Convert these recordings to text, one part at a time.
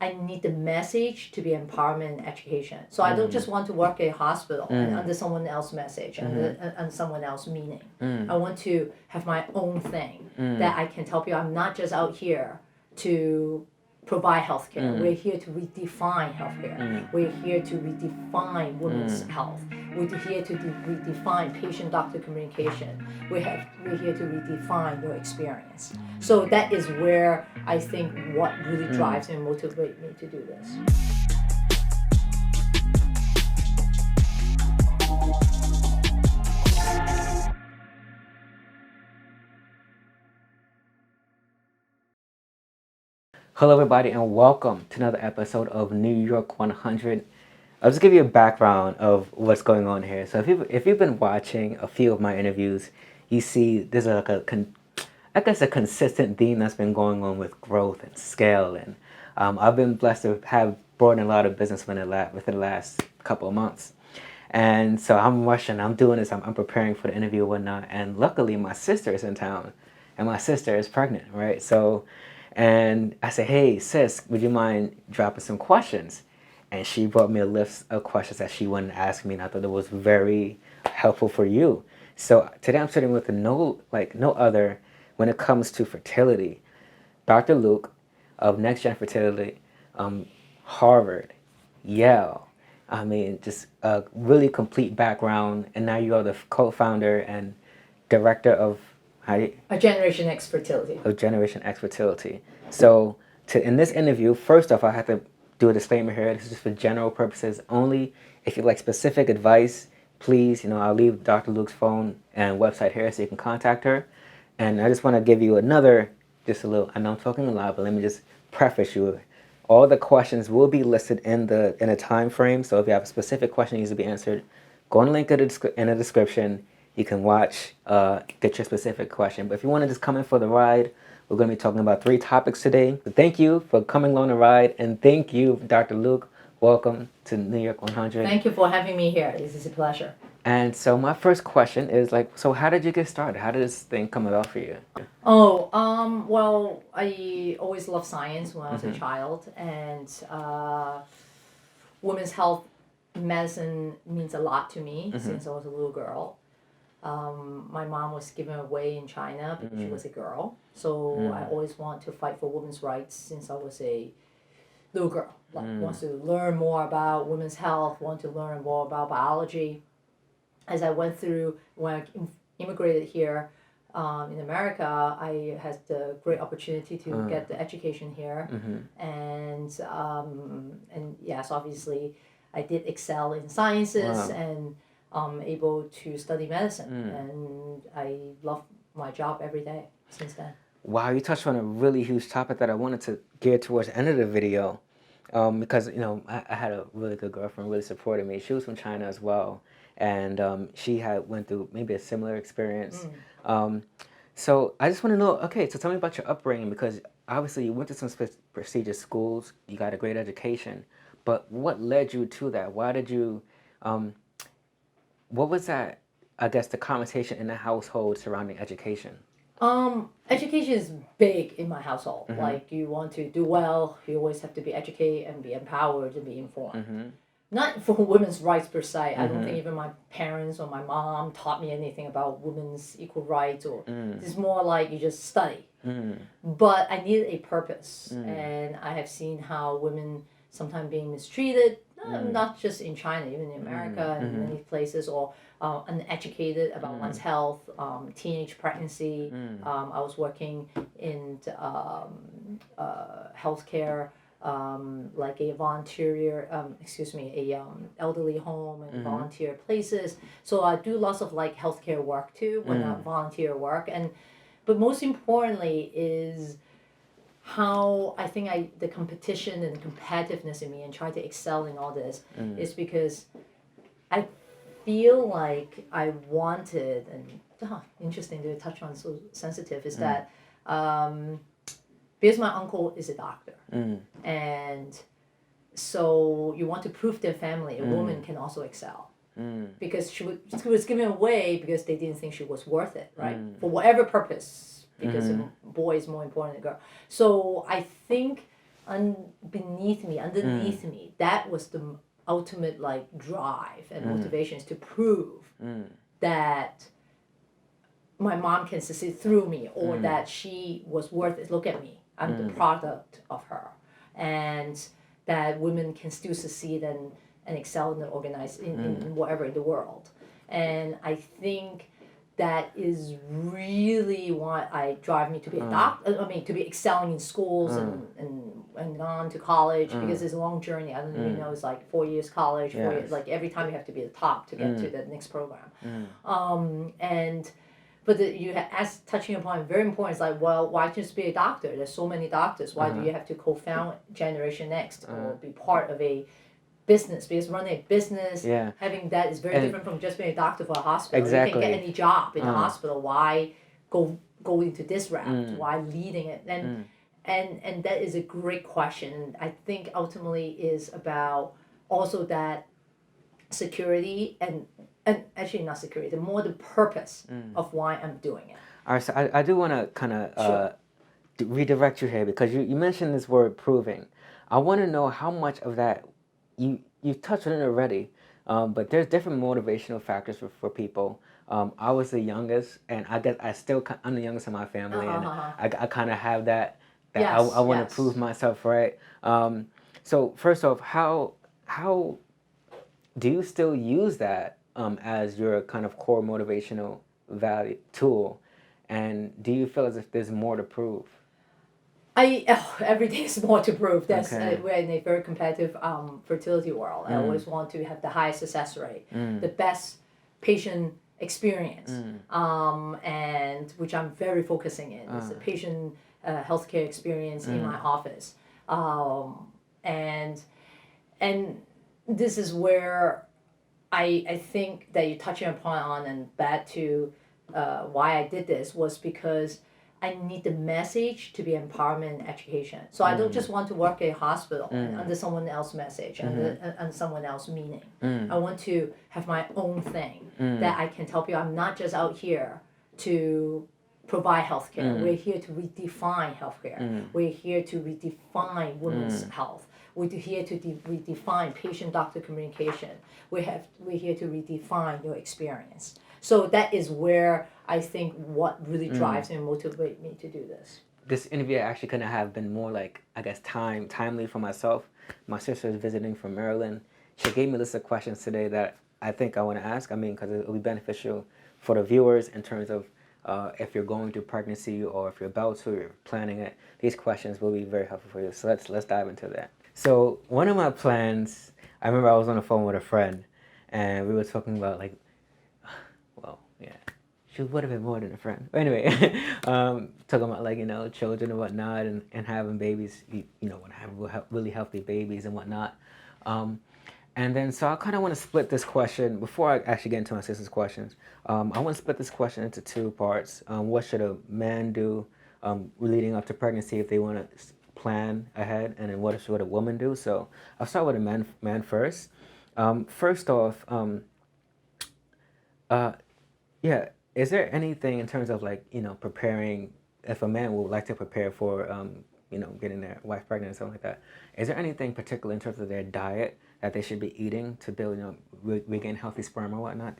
I need the message to be empowerment and education. So I don't just want to work at a hospital and under someone else's message and someone else's meaning. I want to have my own thing that I can tell people I'm not just out here to provide healthcare. We're here to redefine healthcare. We're here to redefine women's health. We're here to redefine patient-doctor communication. We're here to redefine your experience. So that is where I think what really drives and motivates me to do this. Hello everybody and welcome to another episode of NY100. I'll just give you a background of what's going on here. So if you've been watching a few of my interviews, you see there's like a consistent theme that's been going on with growth and scale. And I've been blessed to have brought in a lot of business within the last couple of months. And so I'm rushing, I'm doing this, I'm preparing for the interview and whatnot. And luckily my sister is in town and my sister is pregnant, right? And I said, hey, sis, would you mind dropping some questions? And she brought me a list of questions that she wanted to ask me, and I thought it was very helpful for you. So today I'm sitting with no other when it comes to fertility. Dr. Luk of Next Gen Fertility, Harvard, Yale. I mean, just a really complete background. And now you are the co-founder and director of Generation Next Fertility. Of Generation Next Fertility. So in this interview, first off, I have to do a disclaimer here. This is just for general purposes only. If you'd like specific advice, please, I'll leave Dr. Luk's phone and website here so you can contact her. And I just want to give you I know I'm talking a lot, but let me just preface you. All the questions will be listed in a time frame. So if you have a specific question that needs to be answered, go on the link in the description. You can watch, get your specific question. But if you want to just come in for the ride, we're going to be talking about 3 topics today. But thank you for coming along the ride. And thank you, Dr. Luk. Welcome to NY100. Thank you for having me here. This is a pleasure. And so my first question is so how did you get started? How did this thing come about for you? Well, I always loved science when I was a child. And women's health medicine means a lot to me since I was a little girl. My mom was given away in China because she was a girl. So I always want to fight for women's rights since I was a little girl. Wants to learn more about women's health, want to learn more about biology. As I went through, when I immigrated here in America, I had the great opportunity to get the education here. And yes, obviously I did excel in sciences and able to study medicine, and I love my job every day since then. Wow, you touched on a really huge topic that I wanted to gear towards the end of the video, because I had a really good girlfriend, really supported me. She was from China as well, and she went through maybe a similar experience. So I just want to know, okay, so tell me about your upbringing, because obviously you went to some prestigious schools, you got a great education, but what led you to that? Why did you? What was that, I guess, the conversation in the household surrounding education? Education is big in my household. Like, you want to do well, you always have to be educated and be empowered and be informed. Not for women's rights per se. I don't think even my parents or my mom taught me anything about women's equal rights. It's more like you just study. But I needed a purpose. And I have seen how women sometimes being mistreated, not just in China, even in America and many places, or uneducated about one's health, teenage pregnancy. I was working in healthcare, like a volunteer, elderly home and volunteer places. So I do lots of healthcare work too, when I volunteer work. But most importantly is how I think the competition and the competitiveness in me and try to excel in all this is because I feel like I wanted, and interesting to touch on, so sensitive, is that because my uncle is a doctor, and so you want to prove to their family a woman can also excel. Because she was given away because they didn't think she was worth it, right? For whatever purpose, because a boy is more important than a girl. So I think beneath me, underneath me, that was the ultimate like drive and motivation, is to prove that my mom can succeed through me, or that she was worth it. Look at me, I'm the product of her, and that women can still succeed and excel in the in whatever in the world. And I think that is really what drive me to be a doctor. I mean, to be excelling in schools and on to college, because it's a long journey. I don't even know, it's like 4 years college, 4 years, like every time you have to be the top to get to the next program. But touching upon very important, it's like, well, why just be a doctor? There's so many doctors. Why do you have to co-found Generation Next or be part of a business? Because running a business, having that is very different from just being a doctor for a hospital. Exactly. You can get any job in a hospital. Why go into this route? Why leading it? And that is a great question. And I think ultimately is about also that security and actually not security, more the purpose of why I'm doing it. All right, so I do want to kind of redirect you here, because you mentioned this word proving. I want to know how much of that you touched on it already, but there's different motivational factors for people. I was the youngest, and I guess I'm the youngest in my family, and I kind of have that Yes, I want to prove myself, right? So first off, how do you still use that as your kind of core motivational value tool, and do you feel as if there's more to prove? Every day is more to prove. That's Okay. we're in a very competitive fertility world. I always want to have the highest success rate, the best patient experience, and which I'm very focusing in. It's the patient healthcare experience in my office, and this is where I think that you're touching upon, and back to why I did this was because I need the message to be empowerment and education. So I don't just want to work at a hospital and under someone else's message and someone else's meaning. I want to have my own thing that I can tell people I'm not just out here to provide healthcare. We're here to redefine healthcare. We're here to redefine women's health. We're here to redefine patient-doctor communication. We're here to redefine your experience. So that is where I think what really drives me and motivates me to do this. This interview actually couldn't have been more, like, I guess, timely for myself. My sister is visiting from Maryland. She gave me a list of questions today that I think I want to ask. I mean, because it will be beneficial for the viewers in terms of if you're going through pregnancy, or if you're about to, or you're planning it. These questions will be very helpful for you. So let's dive into that. So one of my plans, I remember I was on the phone with a friend, and we were talking about, like, well, yeah, she would have been more than a friend. But anyway, talking about, like, children and whatnot, and having babies, want to have really healthy babies and whatnot. And then, so I kind of want to split this question, before I actually get into my sister's questions, I want to split this question into two parts. What should a man do leading up to pregnancy if they want to plan ahead, and then what should a woman do? So I'll start with a man first. First off, is there anything in terms of, like, preparing, if a man would like to prepare for, getting their wife pregnant and something like that, is there anything particular in terms of their diet that they should be eating to build, regain healthy sperm or whatnot?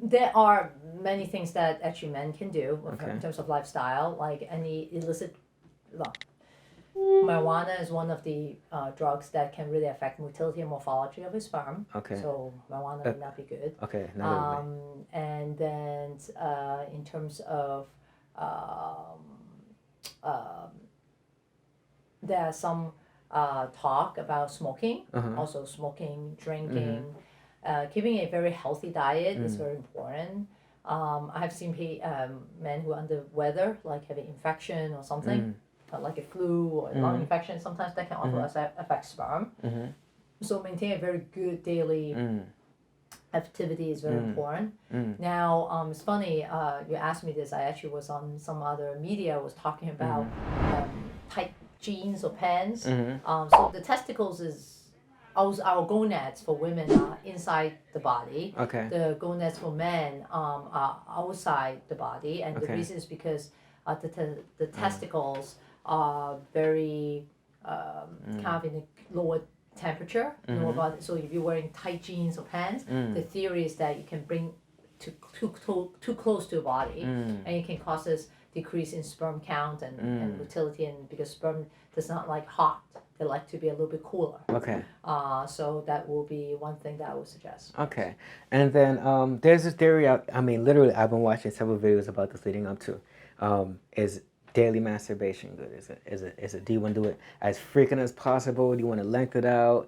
There are many things that actually men can do in terms of lifestyle, like any illicit. Marijuana is one of the drugs that can really affect motility and morphology of his sperm. Okay. So marijuana would not be good. Okay. And then in terms of there are some talk about smoking, also smoking, drinking. Keeping a very healthy diet is very important. I have seen men who are under weather, like having infection or something, like a flu or a lung infection. Sometimes that can also affect sperm. So maintain a very good daily activity is very important. Now, it's funny, you asked me this. I actually was on some other media, was talking about tight jeans or pants. So the testicles is our gonads for women are inside the body. Okay. The gonads for men are outside the body, and the reason is because the testicles very kind of in a lower temperature, so if you're wearing tight jeans or pants, the theory is that you can bring too close to your body, and it can cause this decrease in sperm count and motility, and because sperm does not like hot, they like to be a little bit cooler. Okay. So that will be one thing that I would suggest. Okay. And then there's this theory, literally I've been watching several videos about this leading up to, is daily masturbation good? Is it, do you want to do it as frequent as possible? Do you want to lengthen it out?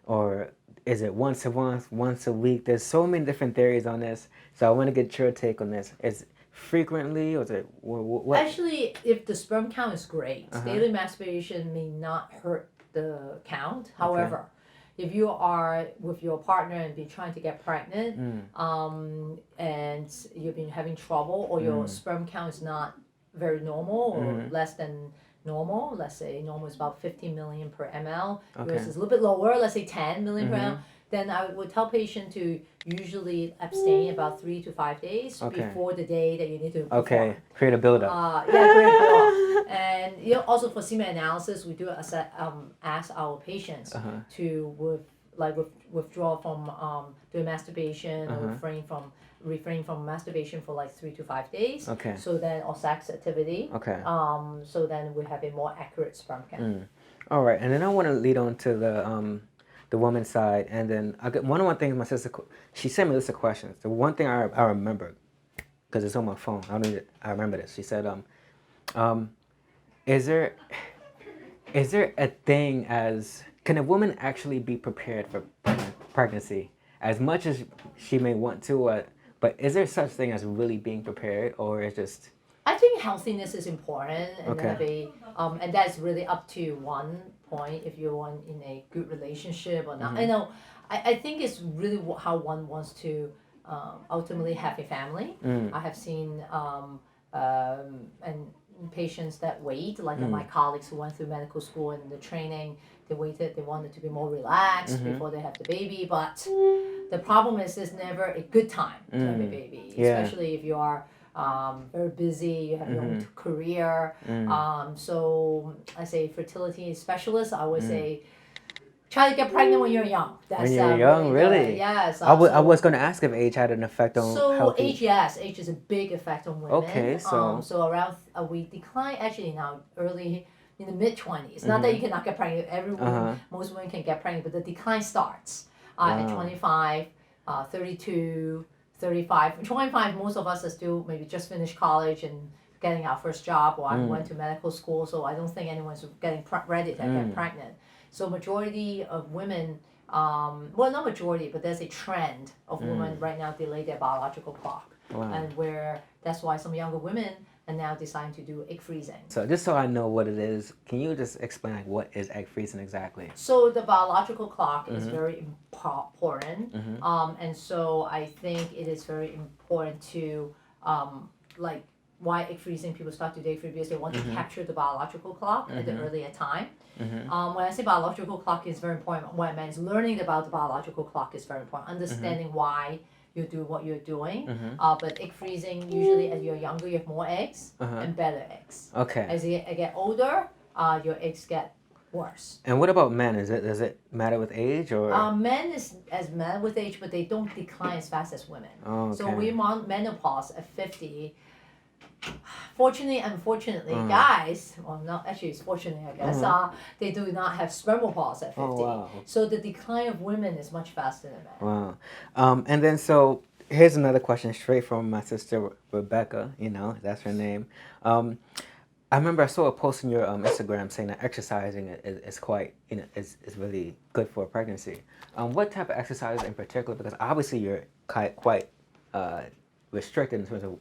Or is it once a week? There's so many different theories on this. So I want to get your take on this. Is frequently, or is it what? Actually, if the sperm count is great, daily masturbation may not hurt the count. However, if you are with your partner and be trying to get pregnant, and you've been having trouble, or your sperm count is not very normal or less than normal, let's say normal is about 50 million per ml, yours is a little bit lower, let's say 10 million per ml, then I would tell patient to usually abstain about 3 to 5 days before the day that you need to perform. Create a buildup. Create a buildup. And also for semen analysis, we do ask our patients to withdraw from doing masturbation or refrain from masturbation for like 3 to 5 days. So then, or sex activity. So then we have a more accurate sperm count. All right, and then I want to lead on to the woman's side, and then one of the things my sister, she sent me a list of questions. The one thing I remember, because it's on my phone, I remember this. She said, is there a thing as, can a woman actually be prepared for pregnancy as much as she may want to, but is there such thing as really being prepared, or is just? I think healthiness is important, and and that's really up to one point if you're in a good relationship or not. I think it's really how one wants to ultimately have a family. I have seen and patients that wait, like my colleagues who went through medical school and the training, they wanted to be more relaxed before they have the baby, but the problem is there's never a good time to have a baby, especially if you are very busy, you have your own career. So I say fertility specialist, I would say try to get pregnant when you're young. That's, when you're young, really? Yes. I was going to ask if age had an effect on healthy. Age is a big effect on women. Okay, so around we decline actually now early in the mid-20s. Not that you cannot get pregnant. Every woman, most women can get pregnant, but the decline starts at 25, 32, 35. 25, most of us are still maybe just finished college and getting our first job, or I went to medical school, so I don't think anyone's getting ready to get pregnant. So majority of women, well, not majority, but there's a trend of women right now delay their biological clock. And that's why some younger women are now deciding to do egg freezing. So just so I know what it is, can you just explain what is egg freezing exactly? So the biological clock is very important. And so I think it is very important to, why egg freezing, people start to do egg freezing because they want to capture the biological clock at the earlier time. When I say biological clock is very important, what I meant is learning about the biological clock is very important, understanding why you do what you're doing. But egg freezing, usually as you're younger, you have more eggs and better eggs. As you get older, your eggs get worse. And what about men? Does it matter with age, or? Men is as matter with age, but they don't decline as fast as women. So we menopause at 50. Fortunately, unfortunately, guys, well, not actually, it's fortunately, I guess, they do not have spermopause at 50. So the decline of women is much faster than men. And then, so here's another question straight from my sister Rebecca. That's her name. I remember I saw a post on your Instagram saying that exercising is quite, is really good for pregnancy. What type of exercise in particular? Because obviously you're quite restricted in terms of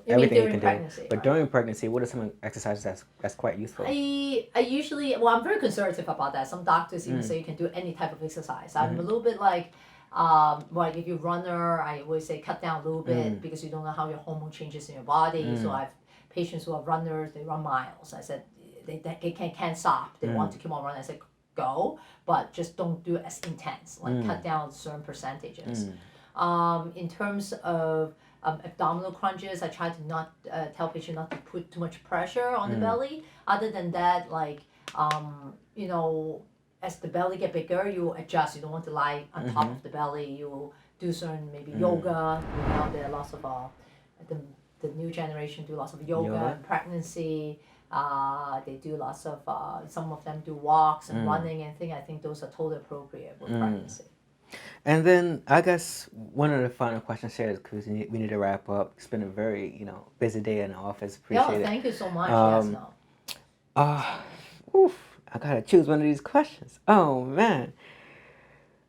everything you can do. But during pregnancy, what are some exercises that's quite useful? I usually, I'm very conservative about that. Some doctors even say you can do any type of exercise. I'm a little bit like, if you're a runner, I always say cut down a little bit because you don't know how your hormone changes in your body. So I have patients who are runners, they run miles. I said they can't stop. They want to keep on running. I said go, but just don't do it as intense. Cut down certain percentages. In terms of abdominal crunches. I try to not tell patient not to put too much pressure on the belly. Other than that, like you know, as the belly get bigger, you adjust. You don't want to lie on top of the belly. You do certain maybe yoga. You know, there are lots of the new generation do lots of yoga in pregnancy. They do lots of some of them do walks and running and things. I think those are totally appropriate with pregnancy. And then I guess one of the final questions here is because we need to wrap up. It's been a very busy day in the office. Appreciate it. Thank you so much. Yes, no. Oof, I gotta choose one of these questions. Oh man.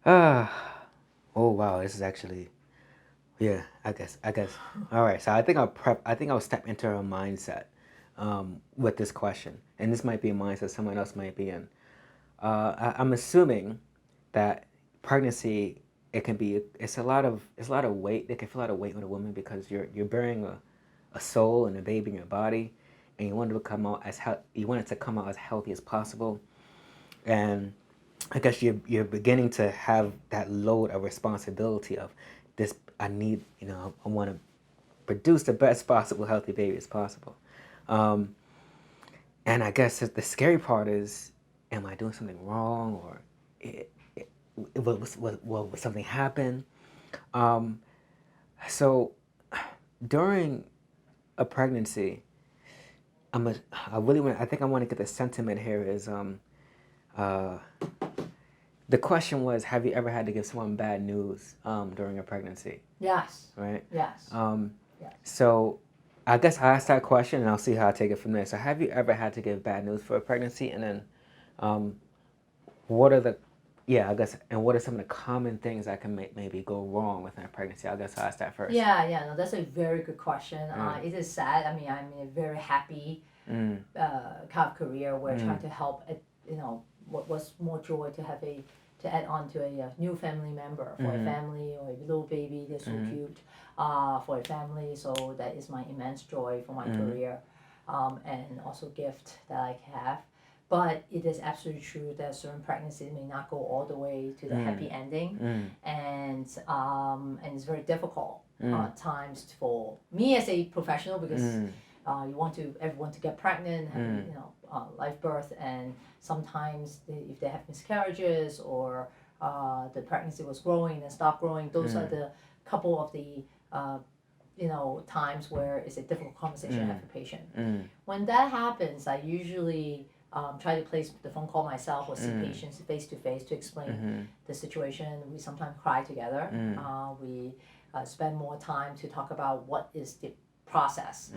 Oh wow, this is actually. Yeah, I guess. All right, so I think I'll step into a mindset with this question, and this might be a mindset someone else might be in. I'm assuming that pregnancy it's a lot of weight. It can feel a lot of weight on a woman because you're bearing a soul and a baby in your body, and you want it to come out as healthy as possible, and I guess you're beginning to have that load of responsibility of this. I want to produce the best possible healthy baby as possible. And I guess the scary part is, am I doing something wrong, or will something happen? So during a pregnancy, I think I want to get the sentiment here is the question was, have you ever had to give someone bad news during a pregnancy? Yes. Right? Yes. Yes. So I guess I asked that question and I'll see how I take it from there. So have you ever had to give bad news for a pregnancy? And then what are some of the common things that can maybe go wrong within a pregnancy? I guess I'll ask that first. No, that's a very good question. It is sad. I mean, I'm in a very happy kind of career where trying to help, what was more joy to have to add on to a new family member for a family or a little baby. They're so cute for a family. So that is my immense joy for my career, and also gift that I have. But it is absolutely true that certain pregnancies may not go all the way to the happy ending, and it's very difficult times for me as a professional because you want everyone to get pregnant, have live birth, and sometimes if they have miscarriages or the pregnancy was growing and stopped growing, those are the couple of the times where it's a difficult conversation to have with the patient. When that happens, I usually try to place the phone call myself or see patients face to face to explain the situation. We sometimes cry together. We spend more time to talk about what is the process.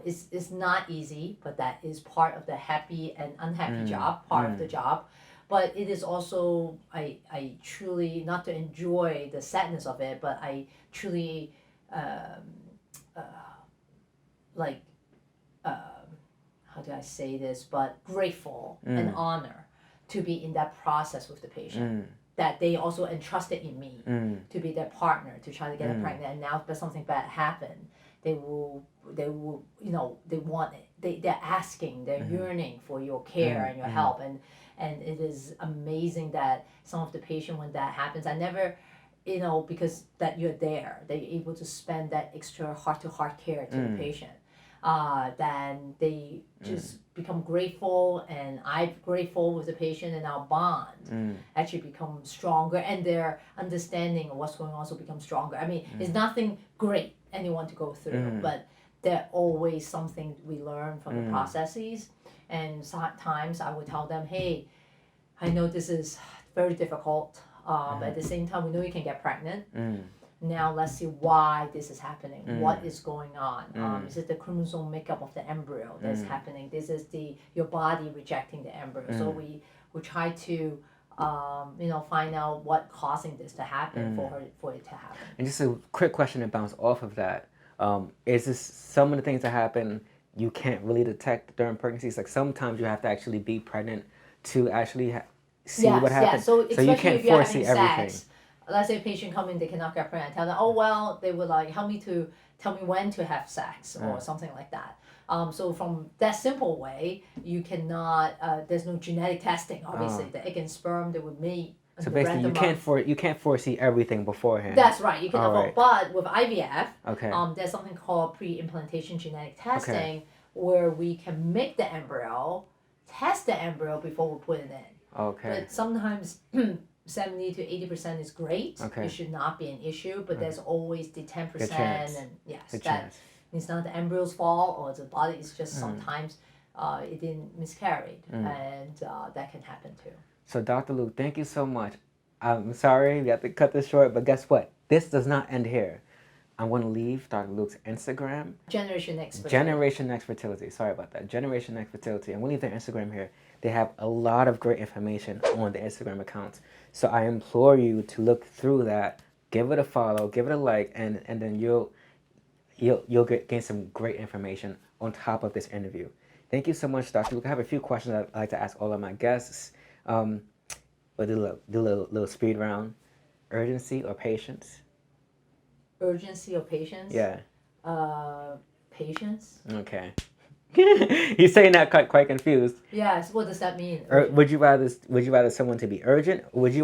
It's not easy, but that is part of the happy and unhappy job, part of the job. But it is also, I truly, not to enjoy the sadness of it, but I truly how do I say this, but grateful and honor to be in that process with the patient. That they also entrusted in me to be their partner to try to get it pregnant, and now if something bad happened, they will they want it. They're asking, they're yearning for your care and your help, and it is amazing that some of the patient, when that happens, I never, because that you're there, they're able to spend that extra heart-to-heart care to the patient. Then they just become grateful, and I'm grateful with the patient, and our bond actually becomes stronger, and their understanding of what's going on also becomes stronger. I mean, it's nothing great anyone to go through, but there's always something we learn from the processes, and sometimes I would tell them, hey, I know this is very difficult, but at the same time, we know you can get pregnant. Now let's see why this is happening. What is going on? Is it the chromosome makeup of the embryo that's happening? This is your body rejecting the embryo. So we try to find out what causing this to happen for it to happen. And just a quick question to bounce off of that. Is this some of the things that happen you can't really detect during pregnancies? Like sometimes you have to actually be pregnant to actually see what happens. So you can't foresee everything. Sex, let's say a patient come in, they cannot get pregnant. I tell them, oh well, they would help me to tell me when to have sex or something like that. So from that simple way, you cannot. There's no genetic testing. Obviously, the egg and sperm they would meet So basically, you can't foresee everything beforehand. That's right. You can avoid. But with IVF, okay. There's something called pre-implantation genetic testing, where we can make the embryo, test the embryo before we put it in. Okay. But sometimes 70 to 80% is great. Okay. It should not be an issue. But there's always the 10%, and yes, chance. It's not the embryo's fault or the body. It's just sometimes it didn't miscarried, and that can happen too. So Dr. Luk, thank you so much. I'm sorry we have to cut this short, but guess what? This does not end here. I'm going to leave Dr. Luk's Instagram. Generation Next Fertility. Generation Next Fertility. Sorry about that. Generation Next Fertility. I'm going to leave their Instagram here. They have a lot of great information on the Instagram accounts. So I implore you to look through that, give it a follow, give it a like, and then you'll gain some great information on top of this interview. Thank you so much, Dr. Luk. I have a few questions I'd like to ask all of my guests. We'll do a little speed round. Urgency or patience? Urgency or patience? Yeah. Patience. Okay. He's saying that quite confused. Yes. What does that mean? Would you rather someone to be urgent? Or do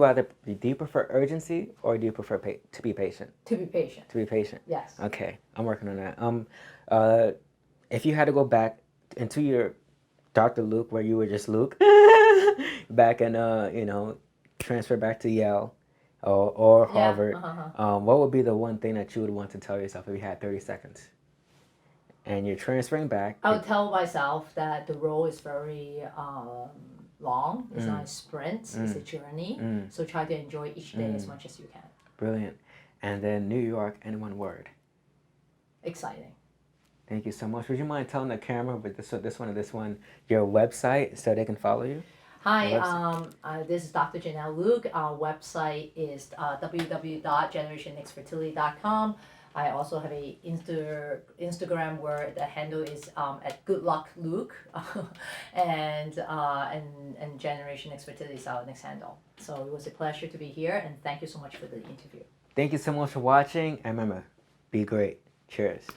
you prefer urgency or do you prefer to be patient? To be patient. To be patient. Yes. Okay, I'm working on that. If you had to go back into your Dr. Luk, where you were just Luke, back and transfer back to Yale or Harvard, what would be the one thing that you would want to tell yourself if you had 30 seconds? And you're transferring back. I would tell myself that the road is very long. It's not a sprint. It's a journey. So try to enjoy each day as much as you can. Brilliant. And then New York in one word. Exciting. Thank you so much. Would you mind telling the camera, but this one, your website so they can follow you? Hi, this is Dr. Janelle Luk. Our website is www.generationnextfertility.com. I also have a Instagram where the handle is at Good Luck Luke, and Generation Next Fertility is our next handle. So it was a pleasure to be here, and thank you so much for the interview. Thank you so much for watching, and remember, be great. Cheers.